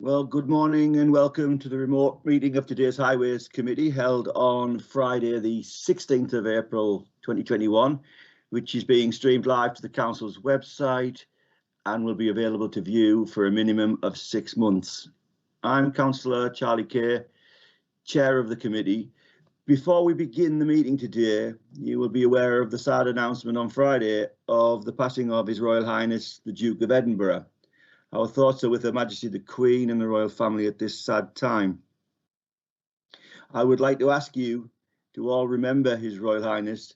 Well, good morning and welcome to the remote meeting of today's Highways Committee held on Friday, the 16th of April 2021, which is being streamed live to the Council's website and will be available to view for a minimum of 6 months. I'm Councillor Charlie Kay, Chair of the Committee. Before we begin the meeting today, you will be aware of the sad announcement on Friday of the passing of His Royal Highness the Duke of Edinburgh. Our thoughts are with Her Majesty the Queen and the royal family at this sad time. I would like to ask you to all remember His Royal Highness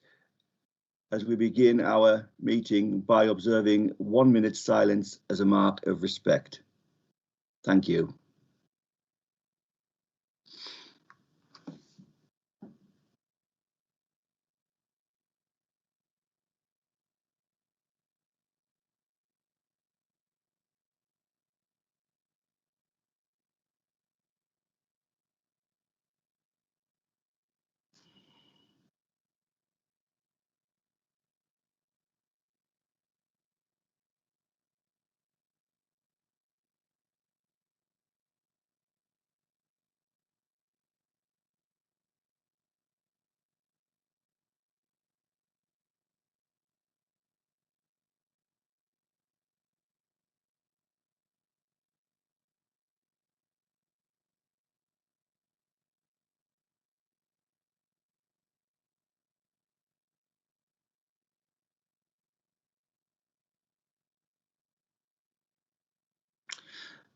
as we begin our meeting by observing 1 minute's silence as a mark of respect. Thank you.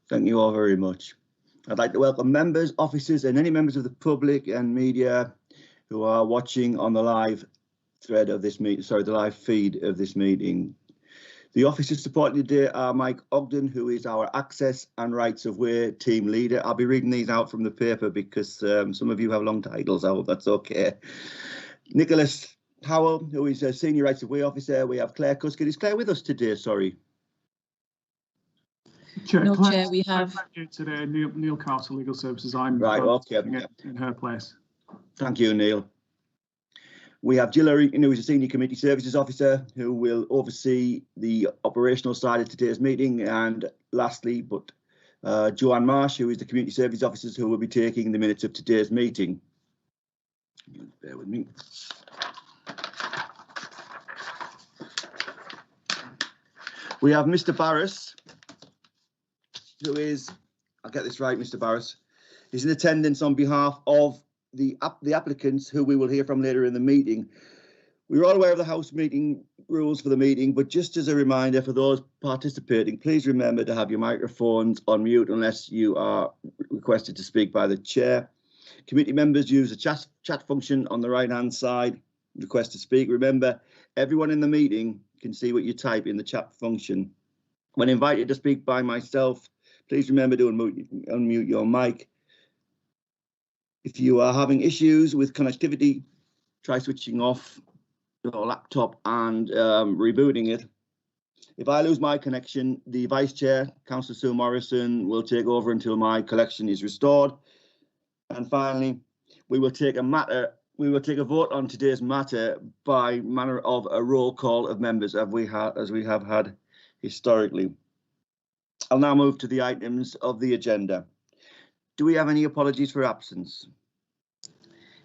Thank you all very much. I'd like to welcome members, officers and any members of the public and media who are watching on the live thread of this meeting, the live feed of this meeting. The officers supporting today are Mike Ogden, who is our Access and Rights of Way team leader. I'll be reading these out from the paper because some of you have long titles. I hope that's okay. Nicholas Howell, who is a Senior Rights of Way officer. We have Claire Cuskin. Is Claire with us today? Sorry. Chair, no, Chair, we have today Neil Castle, Legal Services. I'm right. Okay. In her place. Thank you, Neil. We have Jill Eaton, who is a Senior Community Services Officer, who will oversee the operational side of today's meeting. And lastly, but Joanne Marsh, who is the Community Services Officer, who will be taking the minutes of today's meeting. Bear with me. We have Mr. Barras, who is, I'll get this right, Mr. Barras, is in attendance on behalf of the applicants who we will hear from later in the meeting. We're all aware of the House meeting rules for the meeting, but just as a reminder for those participating, please remember to have your microphones on mute unless you are requested to speak by the chair. Committee members use the chat function on the right-hand side. Request to speak. Remember, everyone in the meeting can see what you type in the chat function. When invited to speak by myself, please remember to unmute your mic. If you are having issues with connectivity, try switching off your laptop and rebooting it. If I lose my connection, the Vice Chair, Councillor Sue Morrison, will take over until my connection is restored. And finally, we will take a vote on today's matter by manner of a roll call of members, as we have had historically. I'll now move to the items of the agenda. Do we have any apologies for absence?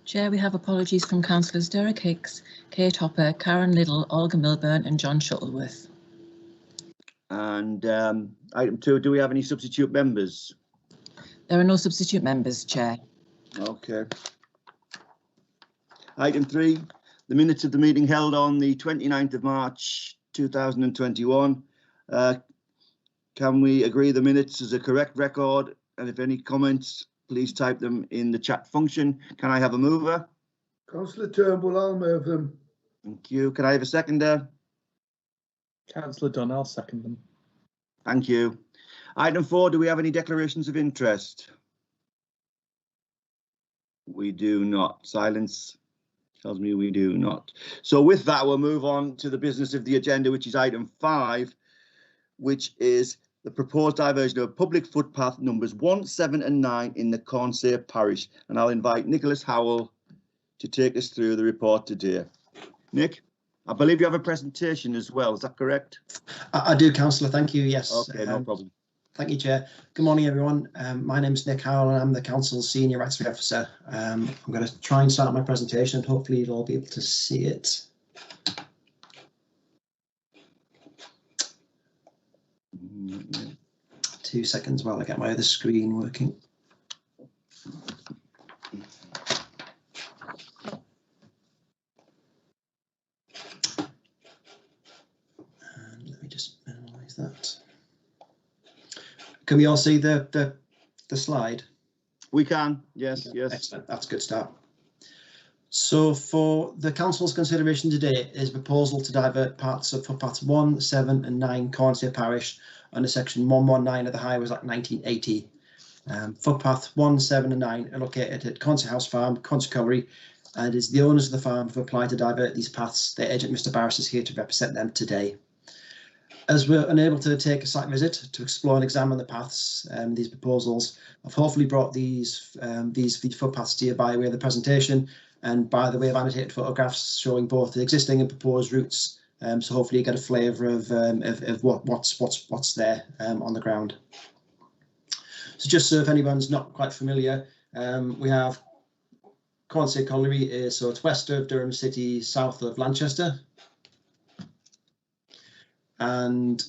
Chair, we have apologies from Councillors Derek Hicks, Kate Hopper, Karen Liddle, Olga Milburn and John Shuttleworth. And item 2, do we have any substitute members? There are no substitute members, Chair. Okay. Item 3, the minutes of the meeting held on the 29th of March 2021. Can we agree the minutes as a correct record? And if any comments, please type them in the chat function. Can I have a mover? Councillor Turnbull, I'll move them. Thank you. Can I have a seconder? Councillor Dunn, I'll second them. Thank you. Item 4, do we have any declarations of interest? We do not. Silence tells me we do not. So with that, we'll move on to the business of the agenda, which is item 5, which is the proposed diversion of public footpath numbers 1, 7 and 9 in the Cornsay parish. And I'll invite Nicholas Howell to take us through the report today. Nick, I believe you have a presentation as well. Is that correct? I do, Councillor. Thank you. Yes. Okay, no problem. Thank you, Chair. Good morning, everyone. My name is Nick Howell and I'm the Council's Senior Rights Officer. I'm going to try and start my presentation and hopefully you'll all be able to see it. Mm-hmm. 2 seconds while I get my other screen working. And let me just minimize that. Can we all see the slide? We can, yes, yes. Excellent, that's a good start. So for the Council's consideration today is a proposal to divert parts of footpaths 1, 7 and 9 Cornsay Parish under section 119 of the Highways Act 1980. Footpath 1, 7 and 9 are located at Cornsay House Farm, Cornsay Colliery, and it is the owners of the farm who applied to divert these paths. Their agent, Mr. Barris, is here to represent them today. As we're unable to take a site visit to explore and examine the paths, these proposals, I've hopefully brought these footpaths to you by way of the presentation and by the way of annotated photographs showing both the existing and proposed routes. So hopefully you get a flavour of what's there on the ground. So just so if anyone's not quite familiar, we have Cornsay Colliery, so it's west of Durham City, south of Lanchester. And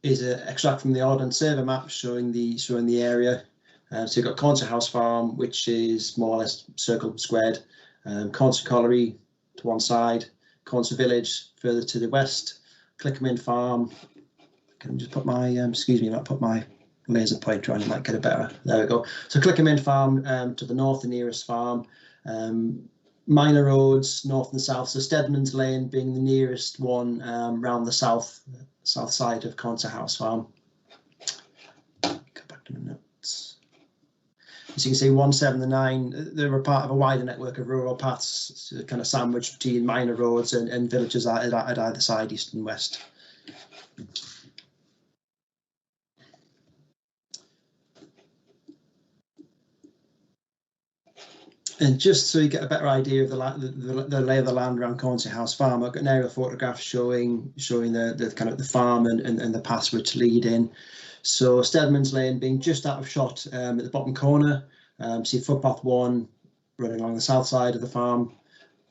is an extract from the Ordnance Survey map showing the area. So you've got Cornsay House Farm, which is more or less circled, squared. Cornsay Colliery to one side, Cornsay Village further to the west, Clickerman Farm. Can I just put my excuse me, I might put my laser pointer on, you might get a better. There we go. So Clickerman Farm to the north, the nearest farm. Minor roads north and south, so Stedman's Lane being the nearest one round the south side of Cornsay House Farm. Go back to my notes. As you can see, 1, 7 and 9, they were part of a wider network of rural paths, kind of sandwiched between minor roads and villages at either side, east and west. And just so you get a better idea of the lay of the land around Cornsay House Farm, I've got an aerial photograph showing the kind of the farm and the paths which lead in. So Stedman's Lane being just out of shot at the bottom corner. See footpath 1 running along the south side of the farm,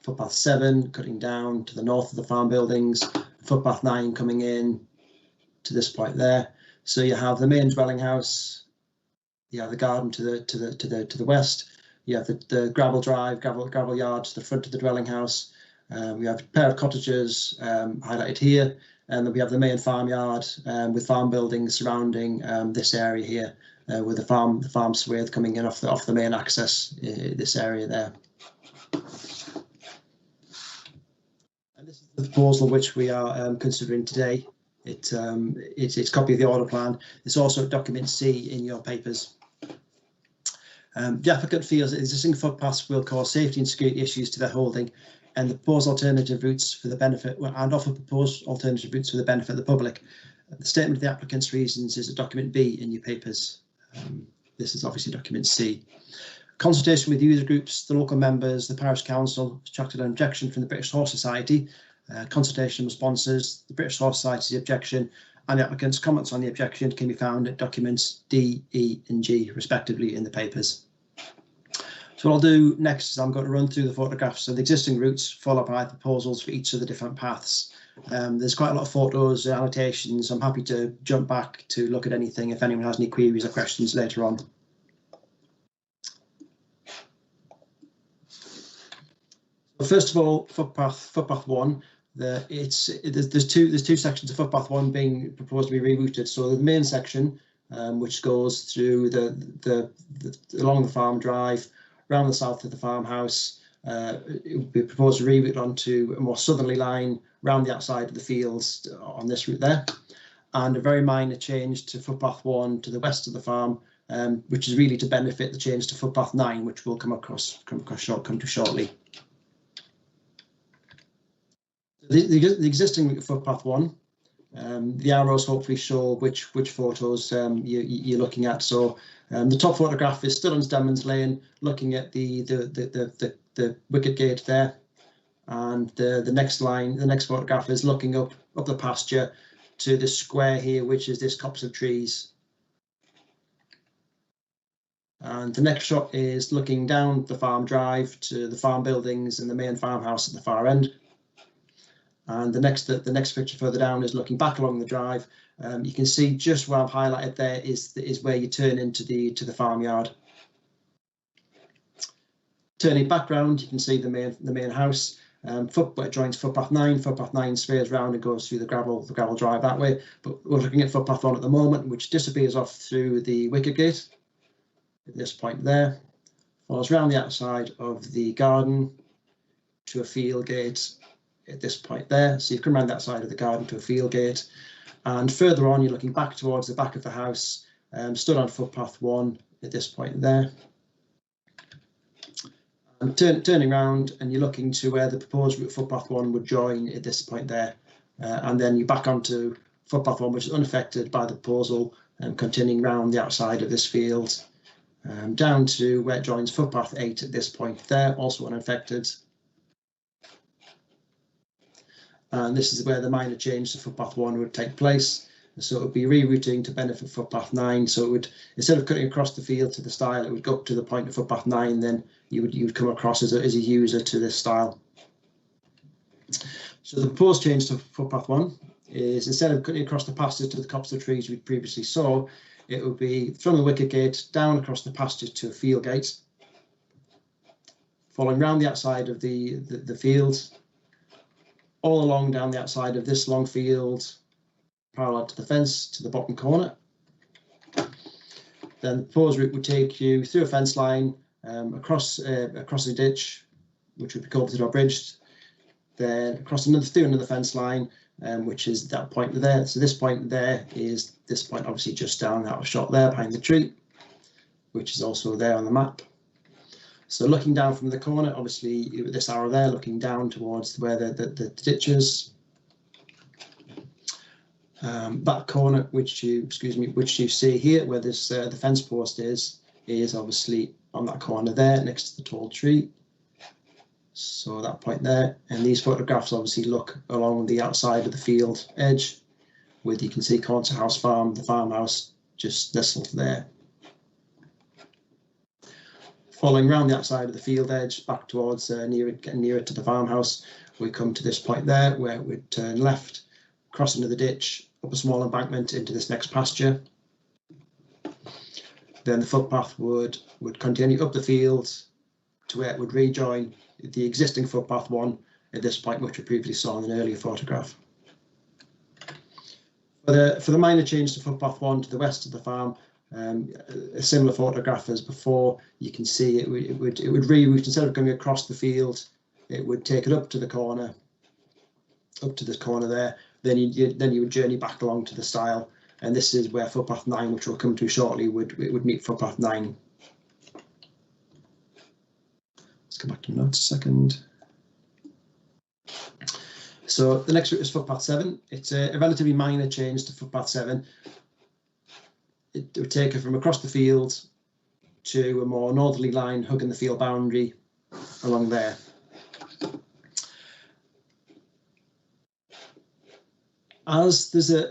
footpath 7 cutting down to the north of the farm buildings, footpath 9 coming in to this point there. So you have the main dwelling house, you have the garden to the west. You have the gravel drive, gravel yard to the front of the dwelling house. We have a pair of cottages highlighted here, and then we have the main farmyard with farm buildings surrounding this area here, with the farm swathe coming in off the main access, this area there. And this is the proposal which we are considering today. It's a copy of the order plan. It's also document C in your papers. The applicant feels that existing footpaths will cause safety and security issues to their holding, and the proposed alternative routes for the benefit and offer proposed alternative routes for the benefit of the public. The statement of the applicant's reasons is at document B in your papers. This is obviously document C. Consultation with user groups, the local members, the parish council attracted an objection from the British Horse Society. Consultation with sponsors, the British Horse Society's objection, and the applicant's comments on the objection can be found at documents D, E and G respectively in the papers. So what I'll do next is I'm going to run through the photographs of the existing routes followed by proposals for each of the different paths. There's quite a lot of photos and annotations. I'm happy to jump back to look at anything if anyone has any queries or questions later on. So first of all, footpath 1. There's two sections of footpath 1 being proposed to be rerouted. So the main section, which goes through along the farm drive, around the south of the farmhouse, it would be proposed to reroute onto a more southerly line round the outside of the fields on this route there, and a very minor change to footpath 1 to the west of the farm, which is really to benefit the change to footpath 9, which we'll come to shortly. The existing route of footpath 1, the arrows hopefully show which photos you're looking at. So the top photograph is still on Stedman's Lane, looking at the wicket gate there, and the next photograph is looking up the pasture to the square here, which is this copse of trees. And the next shot is looking down the farm drive to the farm buildings and the main farmhouse at the far end. And the next picture further down is looking back along the drive. You can see just where I've highlighted there is where you turn into the farmyard. Turning back round, you can see the main house. It joins footpath 9. Footpath 9 spheres round and goes through the gravel drive that way. But we're looking at footpath 1 at the moment, which disappears off through the wicket gate at this point there, follows round the outside of the garden to a field gate at this point there. So you've come around that side of the garden to a field gate, and further on you're looking back towards the back of the house, stood on footpath 1 at this point there. And turning around, and you're looking to where the proposed route footpath 1 would join at this point there, and then you're back onto footpath 1, which is unaffected by the proposal, and continuing round the outside of this field, down to where it joins footpath 8 at this point there, also unaffected. And this is where the minor change to footpath 1 would take place. So it would be rerouting to benefit footpath 9. So it would, instead of cutting across the field to the stile, it would go up to the point of footpath 9. Then you would come across as a user to this stile. So the proposed change to footpath 1 is, instead of cutting across the pasture to the copse of trees we previously saw, it would be from the wicket gate down across the pasture to a field gate, following round the outside of the field, all along down the outside of this long field, parallel to the fence to the bottom corner. Then the proposed route would take you through a fence line, across a ditch, which would be culverted or bridged, then across through another fence line, which is that point there. So this point there is this point, obviously just down out of shot there behind the tree, which is also there on the map. So looking down from the corner, obviously with this arrow there, looking down towards where the ditch is. That corner, which you see here, where this the fence post is obviously on that corner there, next to the tall tree. So that point there, and these photographs obviously look along the outside of the field edge, with, you can see Cornser House Farm, the farmhouse, just nestled there. Following round the outside of the field edge, back towards nearer to the farmhouse, we come to this point there, where we'd turn left, cross into the ditch, up a small embankment into this next pasture. Then the footpath would continue up the field to where it would rejoin the existing footpath 1 at this point, which we previously saw in an earlier photograph. For the minor change to footpath 1 to the west of the farm, a similar photograph as before, you can see it would reroute. Instead of going across the field, it would take it up to the corner, up to this corner there. Then you would journey back along to the stile, and this is where footpath 9, which we'll come to shortly, would meet footpath 9. Let's go back to notes a second. So the next route is footpath 7. It's a relatively minor change to footpath 7. It would take her from across the field to a more northerly line, hugging the field boundary along there. As the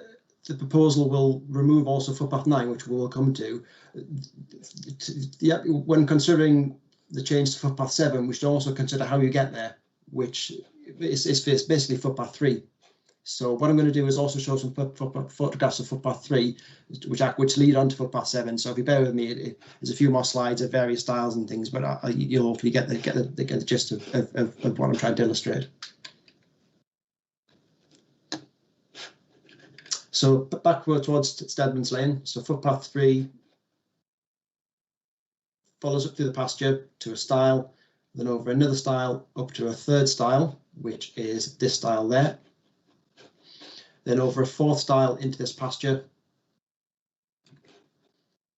proposal will remove also footpath 9, which we will come to, when considering the change to footpath 7, we should also consider how you get there, which is basically footpath 3. So what I'm going to do is also show some photographs of footpath 3, which lead on to footpath 7. So if you bear with me, there's a few more slides of various styles and things, but you'll hopefully get the gist of what I'm trying to illustrate. So back towards Stedman's Lane. So footpath 3 follows up through the pasture to a stile, then over another stile up to a third stile, which is this stile there. Then over a fourth stile into this pasture.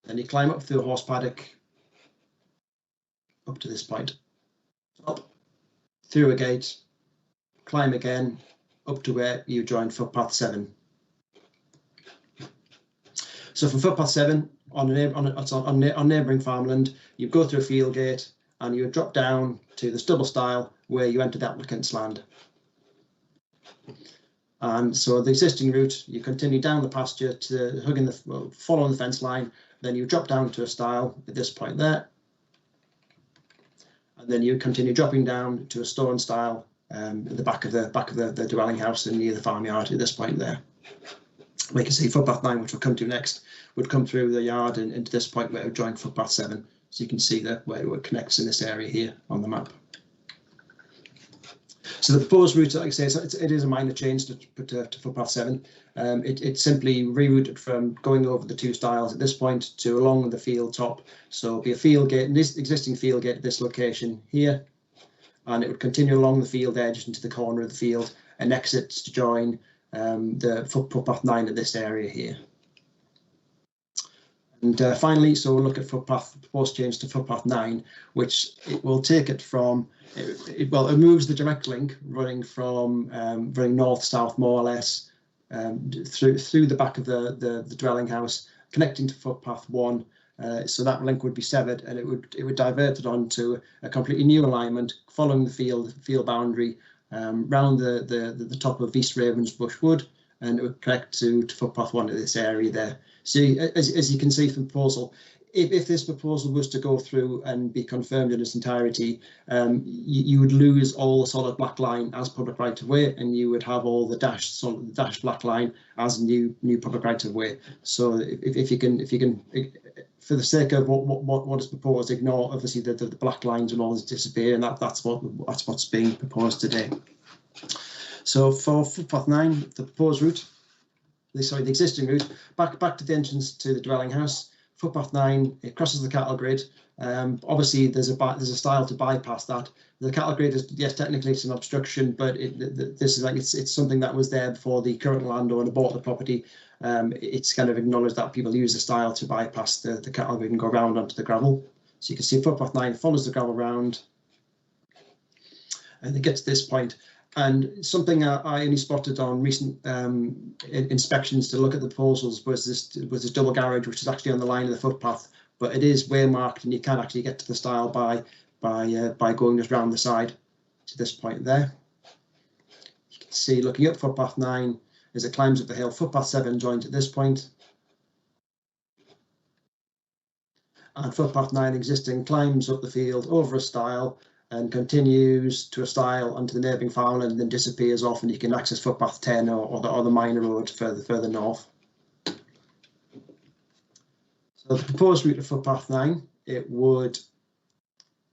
Then you climb up through a horse paddock up to this point. Up through a gate, climb again up to where you join footpath 7. So from footpath 7 on neighbouring farmland, you go through a field gate and you drop down to the stubble stile where you enter the applicant's land. And so the existing route, you continue down the pasture to following the fence line, then you drop down to a stile at this point there, and then you continue dropping down to a stone stile at the back of the dwelling house and near the farmyard at this point there. We can see footpath 9, which we'll come to next, would come through the yard and into this point where it would join footpath 7. So you can see that where it connects in this area here on the map. So the proposed route, like I say, it is a minor change to footpath 7. It's simply rerouted from going over the 2 stiles at this point to along the field top. So it'll be a field gate, this existing field gate at this location here, and it would continue along the field edge into the corner of the field and exits to join the footpath 9 at this area here. And finally, so we'll look at proposed change to footpath 9, which it will take it from, it moves the direct link running from running north-south more or less through the back of the dwelling house, connecting to footpath 1. So that link would be severed, and it would divert it onto a completely new alignment following the field boundary round the top of East Ravensbush Wood, and it would connect to footpath 1 at this area there. So as you can see from the proposal, if this proposal was to go through and be confirmed in its entirety, you would lose all the solid black line as public right of way, and you would have all the dashed black line as new public right of way. So if you can, for the sake of what is proposed, ignore obviously the black lines and all this disappear, and that's what's being proposed today. So for footpath 9, the proposed route, the existing route, back to the entrance to the dwelling house. Footpath 9, it crosses the cattle grid. Obviously, there's a stile to bypass that. The cattle grid is, yes, technically it's an obstruction, but this is like it's something that was there before the current landowner bought the property. It's kind of acknowledged that people use the stile to bypass the cattle grid and go around onto the gravel. So you can see footpath 9 follows the gravel round, and it gets to this point. And something I only spotted on recent inspections to look at the proposals was this double garage, which is actually on the line of the footpath, but it is waymarked, and you can actually get to the stile by going just round the side to this point there. You can see, looking up footpath 9 as it climbs up the hill, footpath 7 joins at this point, and footpath 9 existing climbs up the field over a stile and continues to a stile onto the neighbouring farmland and then disappears off, and you can access footpath 10 or the minor road further north. So the proposed route of footpath 9, it would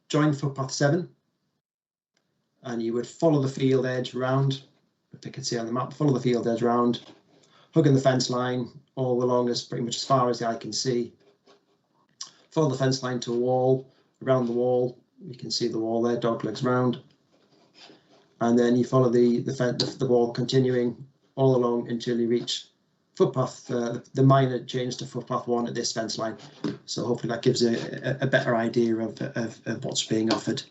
join footpath 7, and you would follow the field edge round. If you can see on the map, follow the field edge round, hugging the fence line all along as pretty much as far as the eye can see. Follow the fence line to a wall, around the wall. You can see the wall there, dog legs round, and then you follow the wall continuing all along until you reach footpath, the minor change to footpath 1 at this fence line. So hopefully that gives a better idea of what's being offered.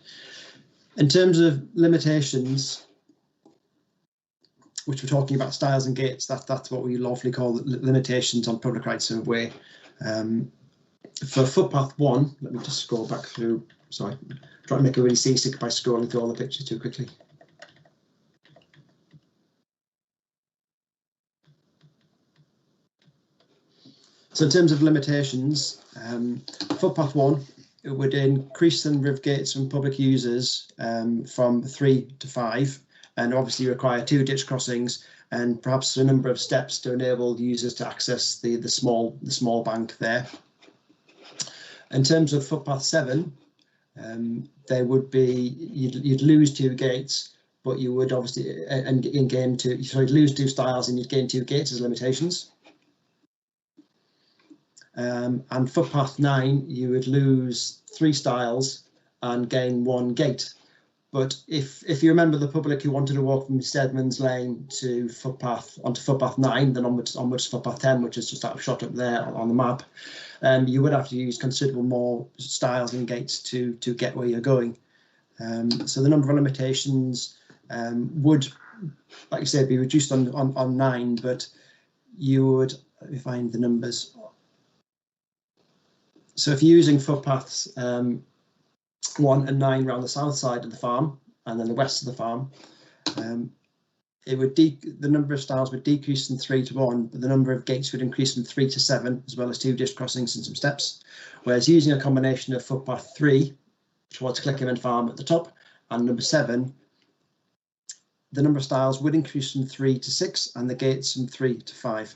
In terms of limitations, which we're talking about stiles and gates, that's what we lawfully call limitations on public rights of way. For footpath 1, let me just scroll back through. Sorry, I'm trying to make it really seasick by scrolling through all the pictures too quickly. So in terms of limitations, footpath 1, it would increase the number of gates from public users from 3 to 5, and obviously require 2 ditch crossings and perhaps a number of steps to enable users to access the small bank there. In terms of footpath 7, there would be, you'd lose 2 gates, but you would obviously and gain 2. So you'd lose 2 stiles and you'd gain 2 gates as limitations. And footpath 9, you would lose 3 stiles and gain 1 gate. But if you remember the public who wanted to walk from Stedman's Lane to onto footpath 9, then onwards to footpath 10, which is just that shot up there on the map, you would have to use considerable more stiles and gates to get where you're going. So the number of limitations would, like you said, be reduced on 9, but you would, let me find the numbers. So if you're using footpaths 1 and 9 around the south side of the farm and then the west of the farm, the number of styles would decrease from 3 to 1, but the number of gates would increase from 3 to 7, as well as 2 disc crossings and some steps. Whereas using a combination of footpath 3 towards Clickerman Farm at the top and number 7, the number of styles would increase from 3 to 6 and the gates from 3 to 5.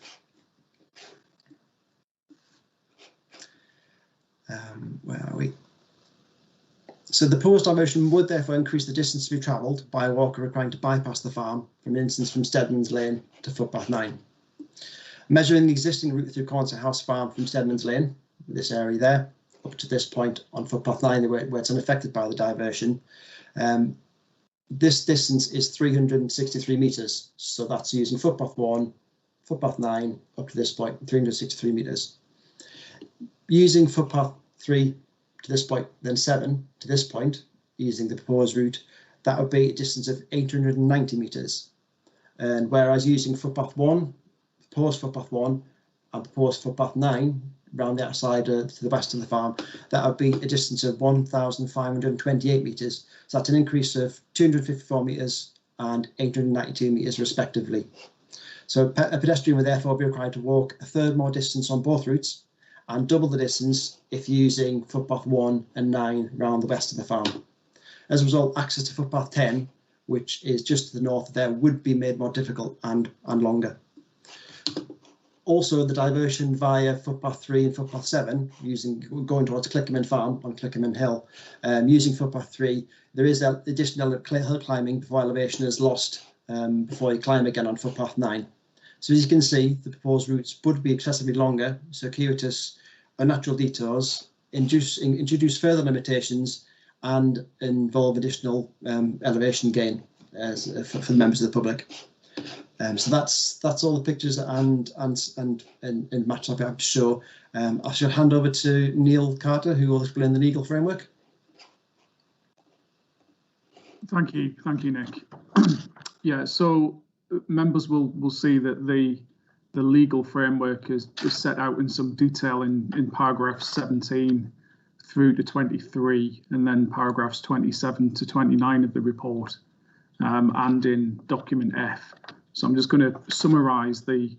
Where are we? So the proposed diversion would therefore increase the distance to be travelled by a walker requiring to bypass the farm, for instance from Steadman's Lane to Footpath 9. Measuring the existing route through Cornsey House Farm from Steadman's Lane, this area there, up to this point on Footpath 9 where it's unaffected by the diversion, this distance is 363 metres. So that's using Footpath 1, Footpath 9 up to this point, 363 metres. Using Footpath 3 to this point, then 7 to this point, using the proposed route, that would be a distance of 890 metres. And whereas using Footpath 1, proposed Footpath 1 and proposed Footpath 9 round the outside to the west of the farm, that would be a distance of 1,528 metres. So that's an increase of 254 metres and 892 metres respectively. So a pedestrian would therefore be required to walk a third more distance on both routes and double the distance if using Footpath 1 and 9 round the west of the farm. As a result, access to Footpath 10, which is just to the north there, would be made more difficult and longer. Also, the diversion via Footpath 3 and Footpath 7, going towards Clickerman Farm on Clickerman Hill, using Footpath 3, there is additional hill climbing before elevation is lost before you climb again on Footpath 9. So as you can see, the proposed routes would be excessively longer, circuitous, unnatural detours, introduce further limitations, and involve additional elevation gain for the members of the public. So that's all the pictures and maps I'll be able to show. I shall hand over to Neil Carter, who will explain the legal framework. Thank you, Nick. Yeah, so members will see that the legal framework is set out in some detail in paragraphs 17 through to 23, and then paragraphs 27 to 29 of the report, and in document F. So I'm just going to summarise the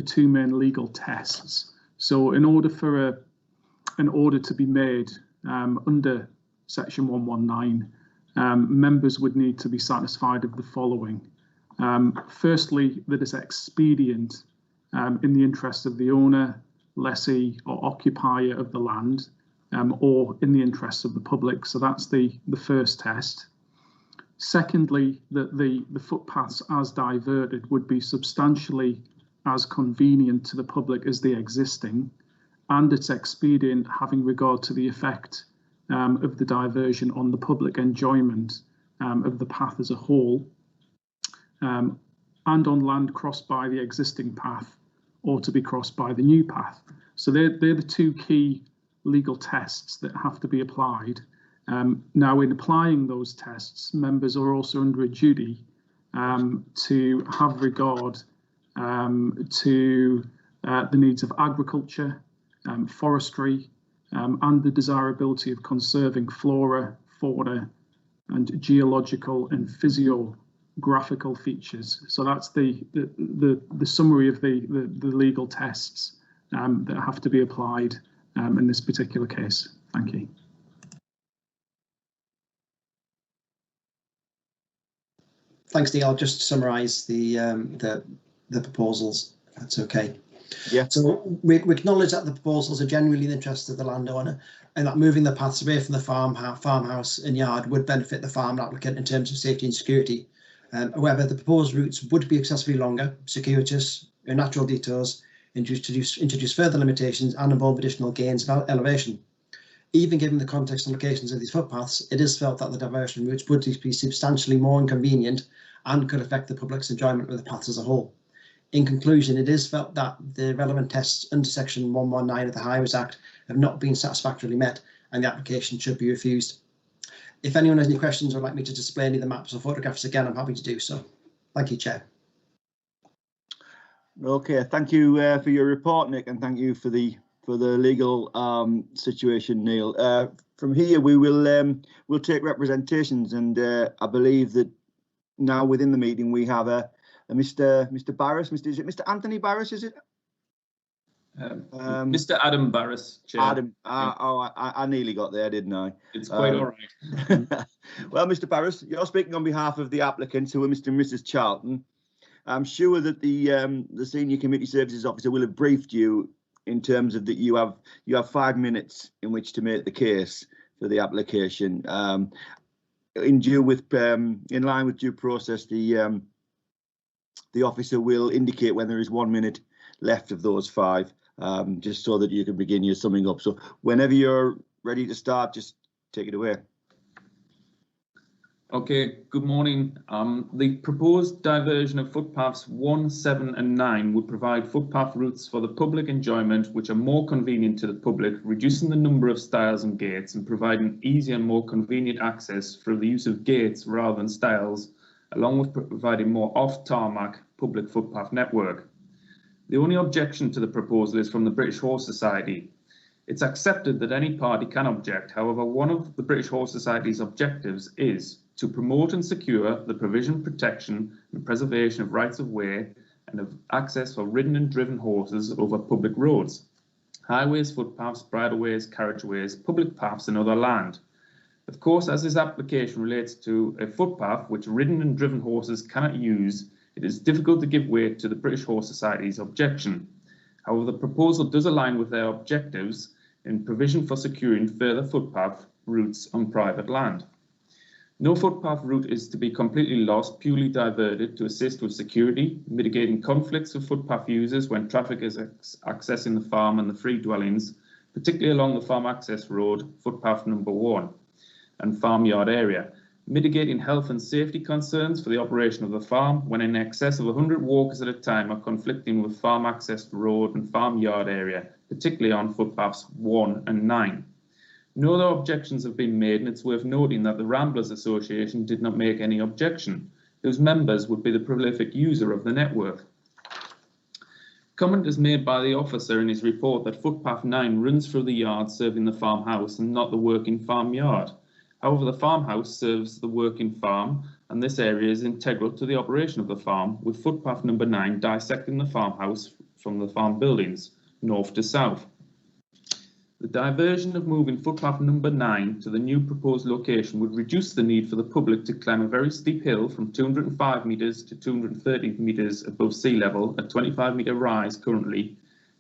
two main legal tests. So in order for an order to be made under section 119, members would need to be satisfied of the following. Firstly, that it's expedient in the interest of the owner, lessee or occupier of the land, or in the interests of the public. So that's the first test. Secondly, that the footpaths as diverted would be substantially as convenient to the public as the existing, and it's expedient having regard to the effect of the diversion on the public enjoyment of the path as a whole, and on land crossed by the existing path or to be crossed by the new path. So they're the two key legal tests that have to be applied. Now, in applying those tests, members are also under a duty to have regard to the needs of agriculture, forestry, and the desirability of conserving flora, fauna, and geological and physiographical features. So that's the summary of the legal tests that have to be applied in this particular case. Thank you. Thanks, Neil. I'll just summarise the proposals, if that's okay. Yeah. So we acknowledge that the proposals are genuinely in the interest of the landowner, and that moving the paths away from the farmhouse and yard would benefit the farm applicant in terms of safety and security. However, the proposed routes would be excessively longer, circuitous, unnatural detours, introduce further limitations, and involve additional gains of elevation. Even given the context and locations of these footpaths, it is felt that the diversion routes would be substantially more inconvenient and could affect the public's enjoyment of the paths as a whole. In conclusion, it is felt that the relevant tests under section 119 of the Highways Act have not been satisfactorily met, and the application should be refused. If anyone has any questions or would like me to display any of the maps or photographs again, I'm happy to do so. Thank you, Chair. Okay, thank you for your report, Nick, and thank you for the legal situation, Neil. From here, we'll take representations, and I believe that now within the meeting we have a Mr. Barris. Is it Mr. Anthony Barris? Is it? Mr. Adam Barris, Chair. Adam. I nearly got there, didn't I? It's quite all right. Well, Mr. Barris, you're speaking on behalf of the applicants, who are Mr. and Mrs. Charlton. I'm sure that the senior committee services officer will have briefed you in terms of that you have 5 minutes in which to make the case for the application. In line with due process, the officer will indicate when there is 1 minute left of those 5, just so that you can begin your summing up. So whenever you're ready to start, just take it away. Okay, good morning. The proposed diversion of footpaths 1, 7 and 9 would provide footpath routes for the public enjoyment which are more convenient to the public, reducing the number of stiles and gates and providing easier and more convenient access through the use of gates rather than stiles, along with providing more off-tarmac public footpath network. The only objection to the proposal is from the British Horse Society. It's accepted that any party can object. However, one of the British Horse Society's objectives is to promote and secure the provision, protection and preservation of rights of way and of access for ridden and driven horses over public roads, highways, footpaths, bridleways, carriageways, public paths and other land. Of course, as this application relates to a footpath which ridden and driven horses cannot use, it is difficult to give weight to the British Horse Society's objection. However, the proposal does align with their objectives in provision for securing further footpath routes on private land. No footpath route is to be completely lost, purely diverted to assist with security, mitigating conflicts with footpath users when traffic is accessing the farm and the free dwellings, particularly along the farm access road, footpath number 1, and farmyard area, mitigating health and safety concerns for the operation of the farm when in excess of 100 walkers at a time are conflicting with farm access road and farmyard area, particularly on footpaths 1 and 9. No other objections have been made, and it's worth noting that the Ramblers Association did not make any objection, whose members would be the prolific user of the network. Comment is made by the officer in his report that footpath 9 runs through the yard serving the farmhouse and not the working farmyard. However, the farmhouse serves the working farm, and this area is integral to the operation of the farm, with footpath number 9 dissecting the farmhouse from the farm buildings, north to south. The diversion of moving footpath number 9 to the new proposed location would reduce the need for the public to climb a very steep hill from 205 metres to 230 metres above sea level, a 25-metre rise currently,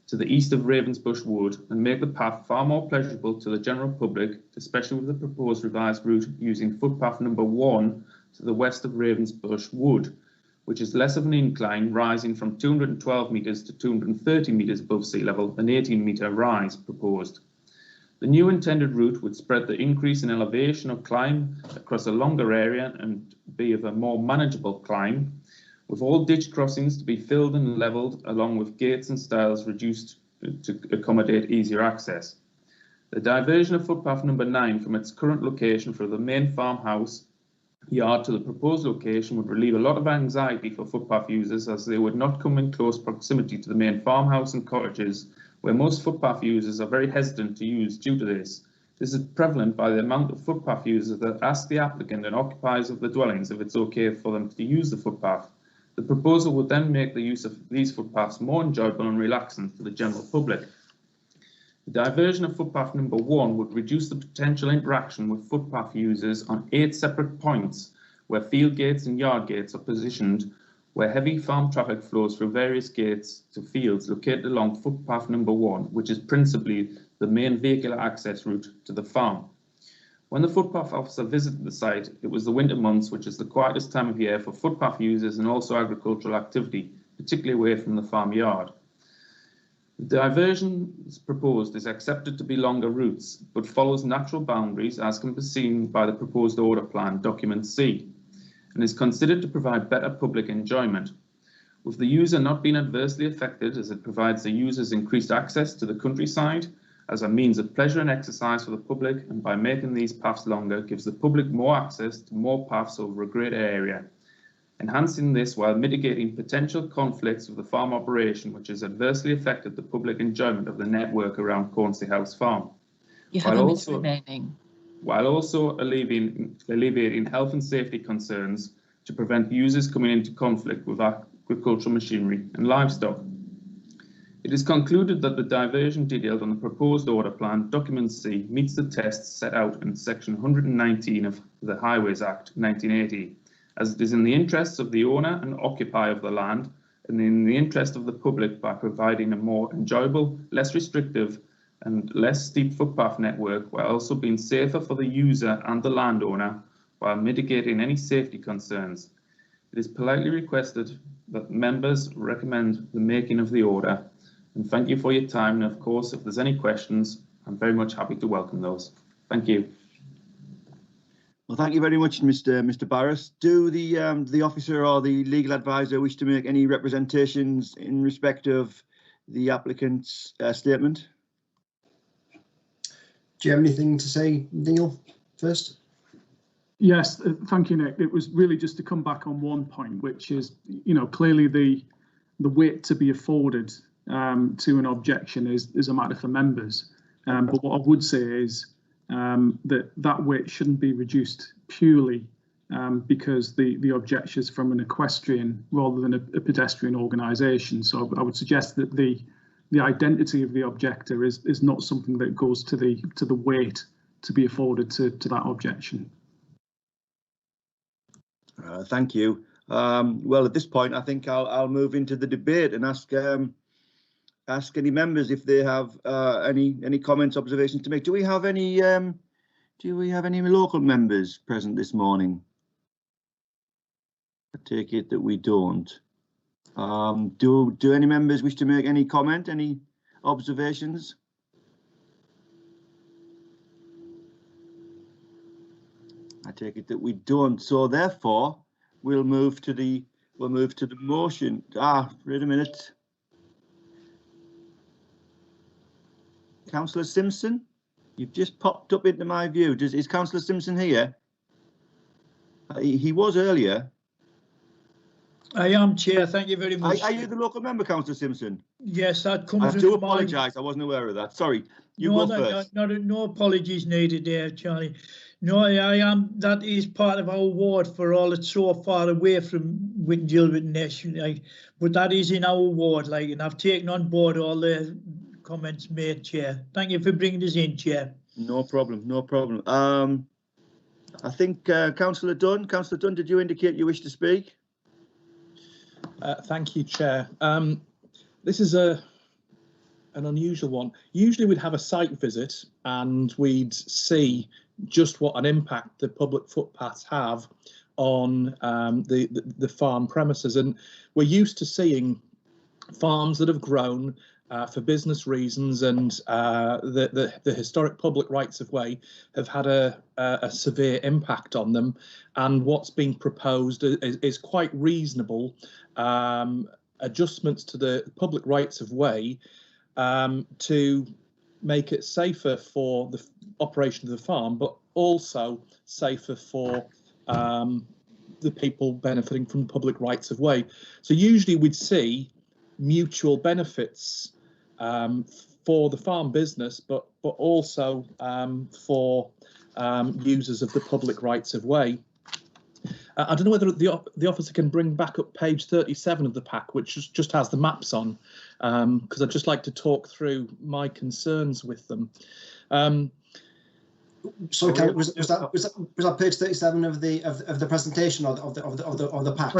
to the east of Ravensbush Wood, and make the path far more pleasurable to the general public, especially with the proposed revised route using footpath number 1 to the west of Ravensbush Wood, which is less of an incline, rising from 212 metres to 230 metres above sea level, an 18-metre rise proposed. The new intended route would spread the increase in elevation of climb across a longer area and be of a more manageable climb, with all ditch crossings to be filled and levelled, along with gates and stiles reduced to accommodate easier access. The diversion of footpath number 9 from its current location for the main farmhouse yard to the proposed location would relieve a lot of anxiety for footpath users, as they would not come in close proximity to the main farmhouse and cottages, where most footpath users are very hesitant to use due to this. This is prevalent by the amount of footpath users that ask the applicant and occupiers of the dwellings if it's okay for them to use the footpath. The proposal would then make the use of these footpaths more enjoyable and relaxing for the general public. The diversion of footpath number 1 would reduce the potential interaction with footpath users on 8 separate points where field gates and yard gates are positioned, where heavy farm traffic flows through various gates to fields located along footpath number 1, which is principally the main vehicular access route to the farm. When the footpath officer visited the site, it was the winter months, which is the quietest time of year for footpath users and also agricultural activity, particularly away from the farmyard. The diversion proposed is accepted to be longer routes, but follows natural boundaries as can be seen by the proposed order plan, document C, and is considered to provide better public enjoyment, with the user not being adversely affected, as it provides the users increased access to the countryside as a means of pleasure and exercise for the public, and by making these paths longer gives the public more access to more paths over a greater area, enhancing this while mitigating potential conflicts with the farm operation, which has adversely affected the public enjoyment of the network around Cornsey House Farm. You have a minute remaining. While also alleviating health and safety concerns to prevent users coming into conflict with agricultural machinery and livestock. It is concluded that the diversion detailed on the proposed order plan, document C, meets the tests set out in section 119 of the Highways Act 1980, as it is in the interests of the owner and occupier of the land and in the interest of the public by providing a more enjoyable, less restrictive and less steep footpath network, while also being safer for the user and the landowner while mitigating any safety concerns. It is politely requested that members recommend the making of the order. And thank you for your time. And of course, if there's any questions, I'm very much happy to welcome those. Thank you. Well, thank you very much, Mr. Barras. Do the officer or the legal advisor wish to make any representations in respect of the applicant's statement? Do you have anything to say, Neil, first? Yes, thank you, Nick. It was really just to come back on one point, which is, clearly the weight to be afforded to an objection is a matter for members. But what I would say is that weight shouldn't be reduced purely because the objection is from an equestrian rather than a pedestrian organisation. So I would suggest that the identity of the objector is not something that goes to the weight to be afforded to that objection. Thank you. Well, at this point, I think I'll move into the debate and ask any members if they have any comments, observations to make. Do we have any local members present this morning? I take it that we don't. Do any members wish to make any comment, any observations? I take it that we don't. So therefore, we'll move to the motion. Wait a minute. Councillor Simpson, you've just popped up into my view. Is Councillor Simpson here? He was earlier. I am, Chair. Thank you very much. Are you the local member, Councillor Simpson? Yes, that comes. I do apologise. I wasn't aware of that. Sorry. You go first. No apologies needed there, Charlie. No, I am. That is part of our ward for all it's so far away from Gilbert Nash. But that is in our ward, and I've taken on board all the comments made, Chair. Thank you for bringing this in, Chair. No problem. No problem. I think Councillor Dunn. Councillor Dunn, did you indicate you wish to speak? Thank you, Chair. This is an unusual one. Usually we'd have a site visit and we'd see just what an impact the public footpaths have on the farm premises. And we're used to seeing farms that have grown for business reasons, and the historic public rights of way have had a severe impact on them. And what's being proposed is quite reasonable adjustments to the public rights of way to make it safer for the operation of the farm, but also safer for the people benefiting from public rights of way. So usually we'd see mutual benefits for the farm business, but also for users of the public rights of way. I don't know whether the officer can bring back up page 37 of the pack, which just has the maps on, because I'd just like to talk through my concerns with them. So was that page 37 of the presentation or of the pack?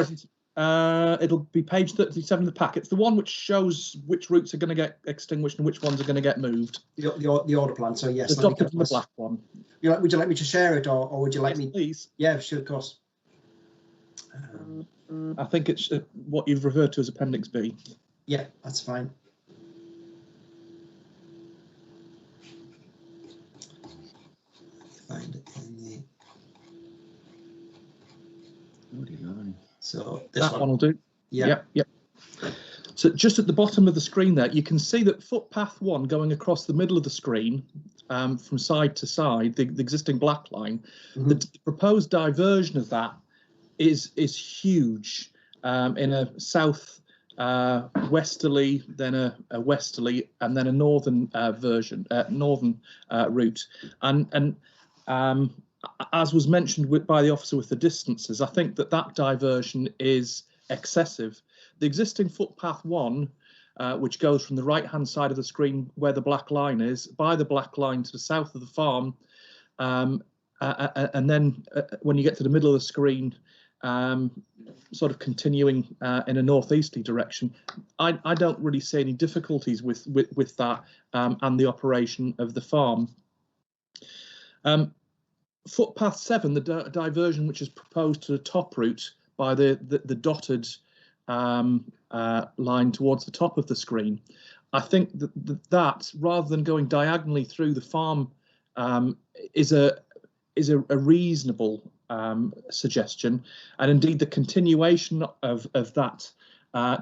It'll be page 37 of the pack. It's the one which shows which routes are going to get extinguished and which ones are going to get moved. The order plan. So yes, the document, the black one. Would you like me to share it, or would you like me? Please. Yeah, sure, of course. I think it's what you've referred to as Appendix B. Yeah, that's fine. Find it in the. So that one will do. Yeah. Yep. So just at the bottom of the screen there, you can see that footpath 1 going across the middle of the screen from side to side, the existing black line, the proposed diversion of that is huge in a south westerly, then a westerly, and then a northern route. And as was mentioned by the officer with the distances, I think that diversion is excessive. The existing footpath 1, which goes from the right-hand side of the screen where the black line is, by the black line to the south of the farm, and then when you get to the middle of the screen, sort of continuing in a northeasterly direction, I don't really see any difficulties with that and the operation of the farm. Footpath 7, the diversion which is proposed to the top route by the dotted line towards the top of the screen, I think that rather than going diagonally through the farm is a reasonable suggestion, and indeed the continuation of that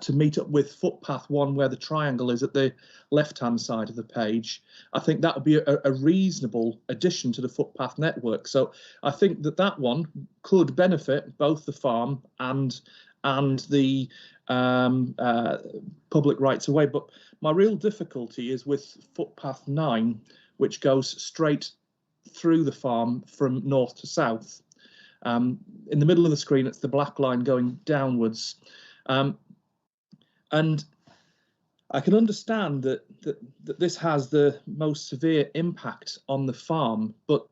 to meet up with footpath 1 where the triangle is at the left-hand side of the page. I think that would be a reasonable addition to the footpath network. So I think that one could benefit both the farm and the public rights of way. But my real difficulty is with footpath 9, which goes straight through the farm from north to south. In the middle of the screen, it's the black line going downwards. And I can understand that this has the most severe impact on the farm, but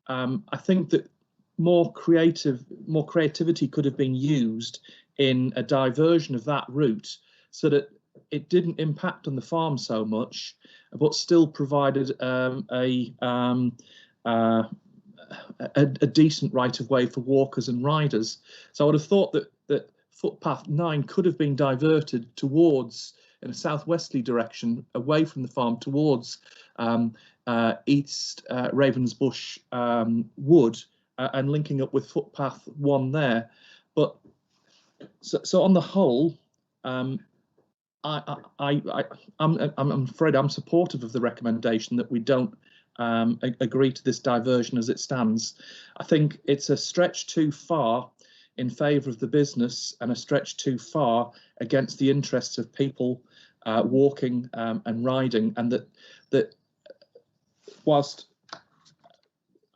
I think that more creativity could have been used in a diversion of that route so that it didn't impact on the farm so much, but still provided a decent right of way for walkers and riders. So I would have thought that footpath 9 could have been diverted towards, in a southwesterly direction, away from the farm towards East Ravensbush Wood, and linking up with footpath 1 there. But so on the whole, I'm afraid I'm supportive of the recommendation that we don't agree to this diversion as it stands. I think it's a stretch too far in favour of the business and a stretch too far against the interests of people walking and riding, and that whilst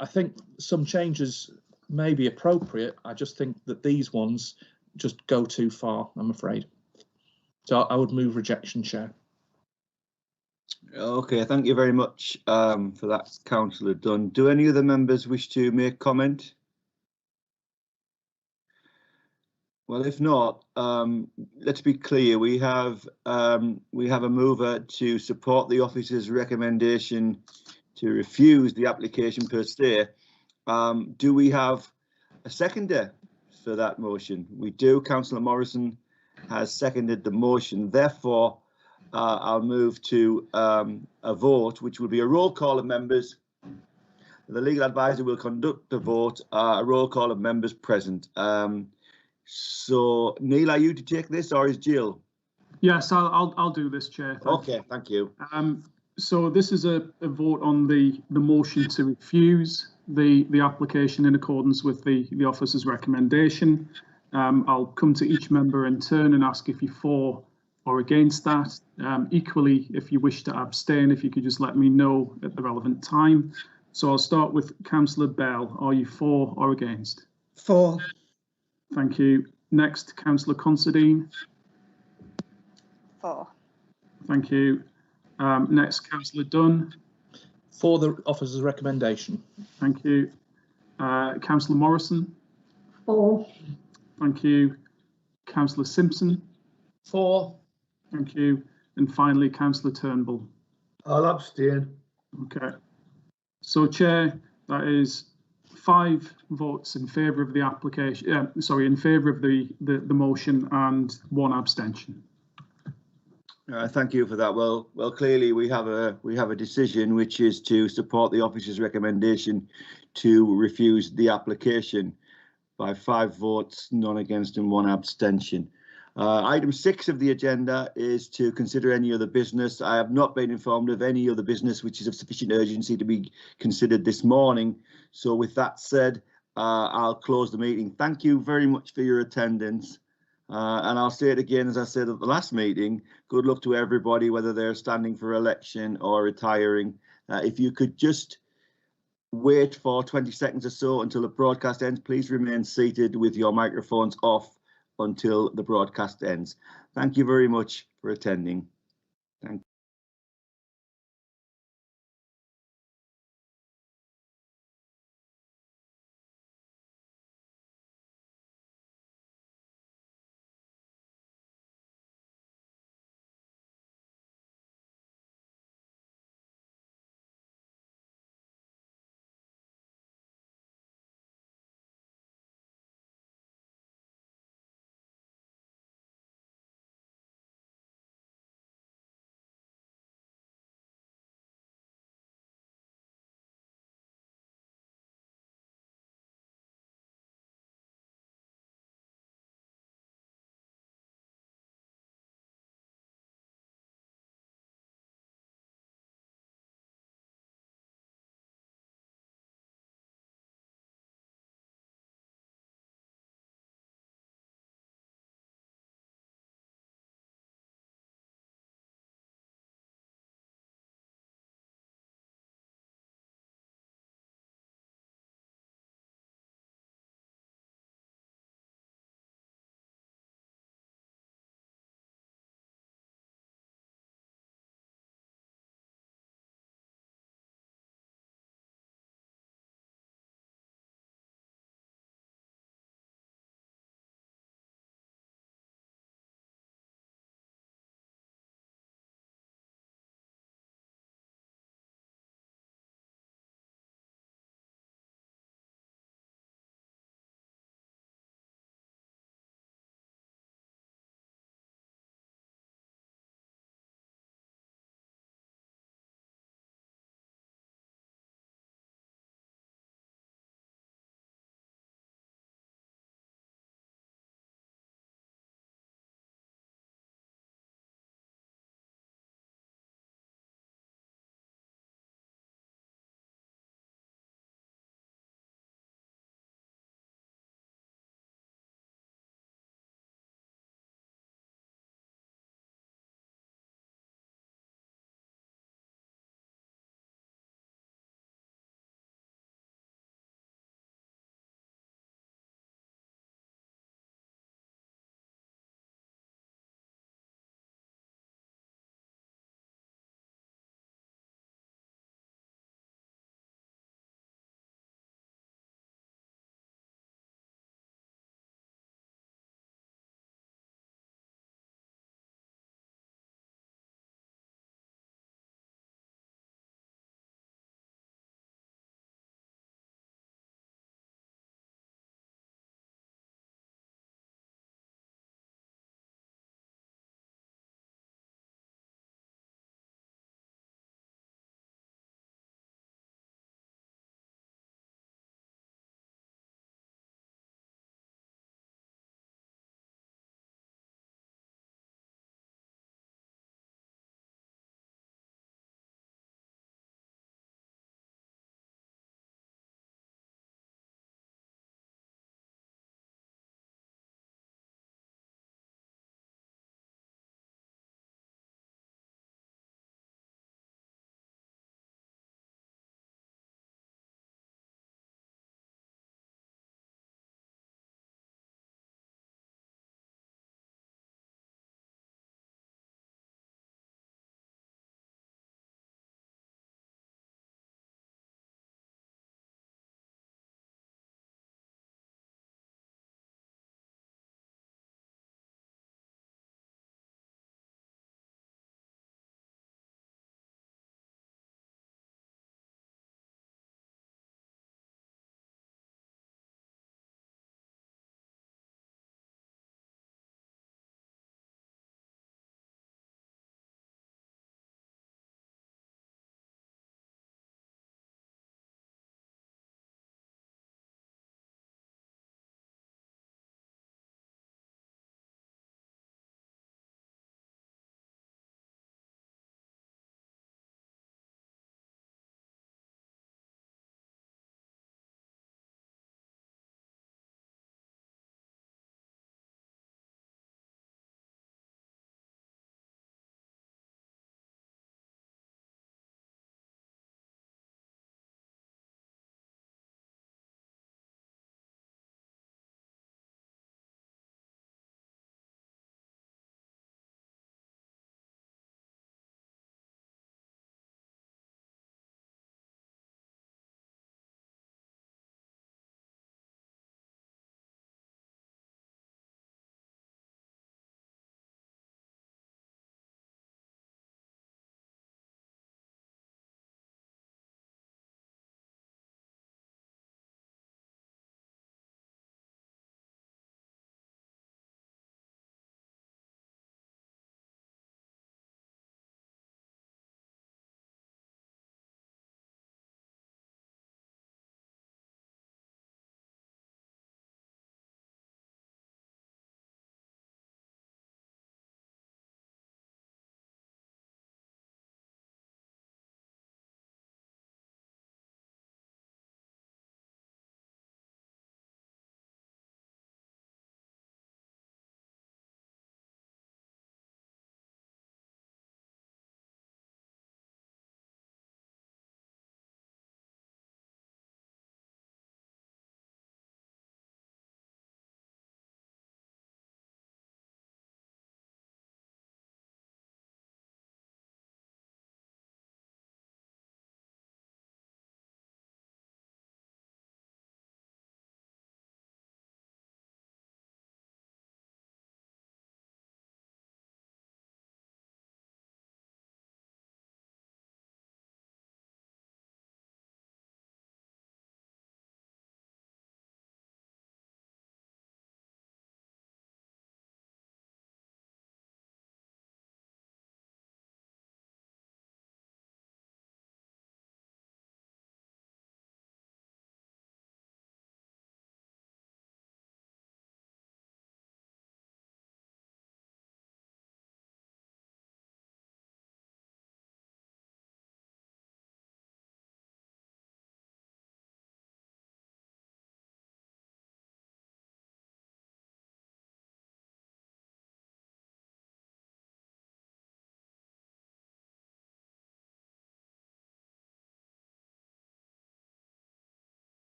I think some changes may be appropriate, I just think that these ones just go too far, I'm afraid. So I would move rejection, Chair. Okay, thank you very much for that, Councillor Dunn. Do any other members wish to make comment? Well, if not, let's be clear. We have a mover to support the officer's recommendation to refuse the application per se. Do we have a seconder for that motion? We do. Councillor Morrison has seconded the motion. Therefore, I'll move to a vote, which will be a roll call of members. The legal advisor will conduct the vote, a roll call of members present. So, Neil, are you to take this, or is Jill? Yes, I'll do this, Chair. Okay, thank you. So this is a vote on the motion to refuse the application in accordance with the officer's recommendation. I'll come to each member in turn and ask if you're for or against that. Equally, if you wish to abstain, if you could just let me know at the relevant time. So I'll start with Councillor Bell. Are you for or against? For. Thank you. Next, Councillor Considine. For. Thank you. Next, Councillor Dunn. For the officer's recommendation. Thank you. Councillor Morrison. For. Thank you. Councillor Simpson. For. Thank you. And finally, Councillor Turnbull. I'll abstain. Okay. So, Chair, that is 5 votes in favour of the application. In favour of the motion and 1 abstention. Thank you for that. Well, clearly we have a decision, which is to support the officer's recommendation to refuse the application by 5 votes, none against and 1 abstention. Item 6 of the agenda is to consider any other business. I have not been informed of any other business which is of sufficient urgency to be considered this morning. So with that said, I'll close the meeting. Thank you very much for your attendance. And I'll say it again, as I said at the last meeting, good luck to everybody, whether they're standing for election or retiring. If you could just wait for 20 seconds or so until the broadcast ends. Please remain seated with your microphones off until the broadcast ends. Thank you very much for attending. Thank you.